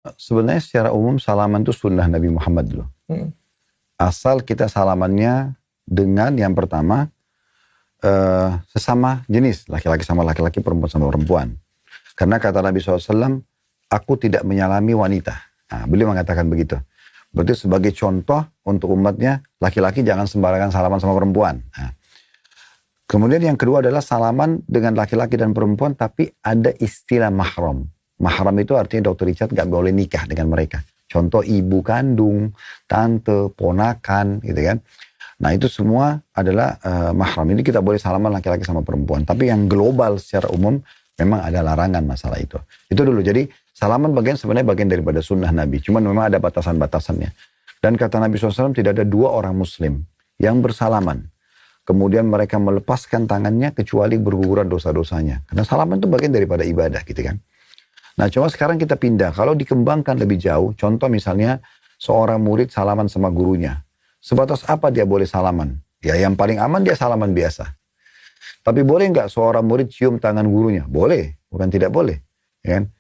Sebenarnya secara umum salaman itu sunnah Nabi Muhammad dulu. Asal kita salamannya dengan yang pertama sesama jenis, laki-laki sama laki-laki, perempuan sama perempuan. Karena kata Nabi SAW, aku tidak menyalami wanita. Nah, beliau mengatakan begitu. Berarti sebagai contoh untuk umatnya, laki-laki jangan sembarangan salaman sama perempuan. Nah. Kemudian yang kedua adalah salaman dengan laki-laki dan perempuan, tapi ada istilah mahram. Mahram itu artinya Dr. Richard gak boleh nikah dengan mereka. Contoh ibu kandung, tante, ponakan, gitu kan. Nah itu semua adalah mahram. Ini kita boleh salaman laki-laki sama perempuan. Tapi yang global secara umum, memang ada larangan masalah itu. Itu dulu. Jadi salaman sebenarnya bagian daripada sunnah Nabi. Cuman memang ada batasan-batasannya. Dan kata Nabi SAW, tidak ada dua orang muslim yang bersalaman. Kemudian mereka melepaskan tangannya kecuali berguguran dosa-dosanya. Karena salaman itu bagian daripada ibadah gitu kan. Nah cuma sekarang kita pindah. Kalau dikembangkan lebih jauh, contoh misalnya seorang murid salaman sama gurunya. Sebatas apa dia boleh salaman? Ya yang paling aman dia salaman biasa. Tapi boleh nggak seorang murid cium tangan gurunya? Boleh, bukan tidak boleh. Ya kan?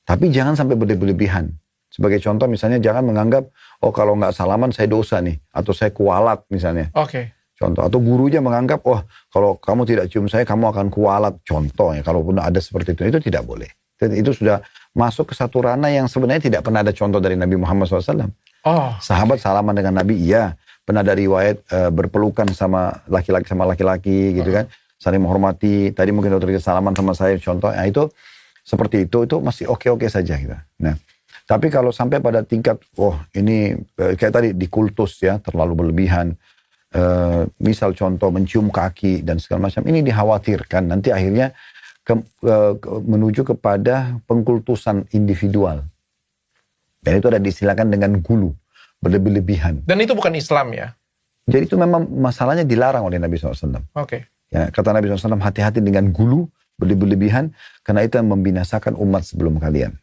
Tapi jangan sampai berlebihan. Sebagai contoh misalnya jangan menganggap, oh kalau nggak salaman saya dosa nih. Atau saya kualat misalnya. Oke. Contoh, atau gurunya menganggap, oh kalau kamu tidak cium saya, kamu akan kualat. Contoh ya, kalaupun ada seperti itu tidak boleh. Itu sudah masuk ke satu ranah yang sebenarnya tidak pernah ada contoh dari Nabi Muhammad SAW. Oh, Sahabat salaman dengan Nabi, iya. Pernah ada riwayat berpelukan sama laki-laki gitu kan. Saling menghormati. Tadi mungkin dokter salaman sama saya, contoh. Nah itu, seperti itu masih oke-oke saja gitu. Nah, tapi kalau sampai pada tingkat, oh ini kayak tadi dikultus ya, terlalu berlebihan. Misal contoh mencium kaki dan segala macam, ini dikhawatirkan nanti akhirnya menuju kepada pengkultusan individual. Dan itu ada diistilahkan dengan gulu, berlebih-lebihan. Dan itu bukan Islam ya? Jadi itu memang masalahnya dilarang oleh Nabi SAW. Oke. Ya, kata Nabi SAW, hati-hati dengan gulu, berlebih-lebihan, karena itu yang membinasakan umat sebelum kalian.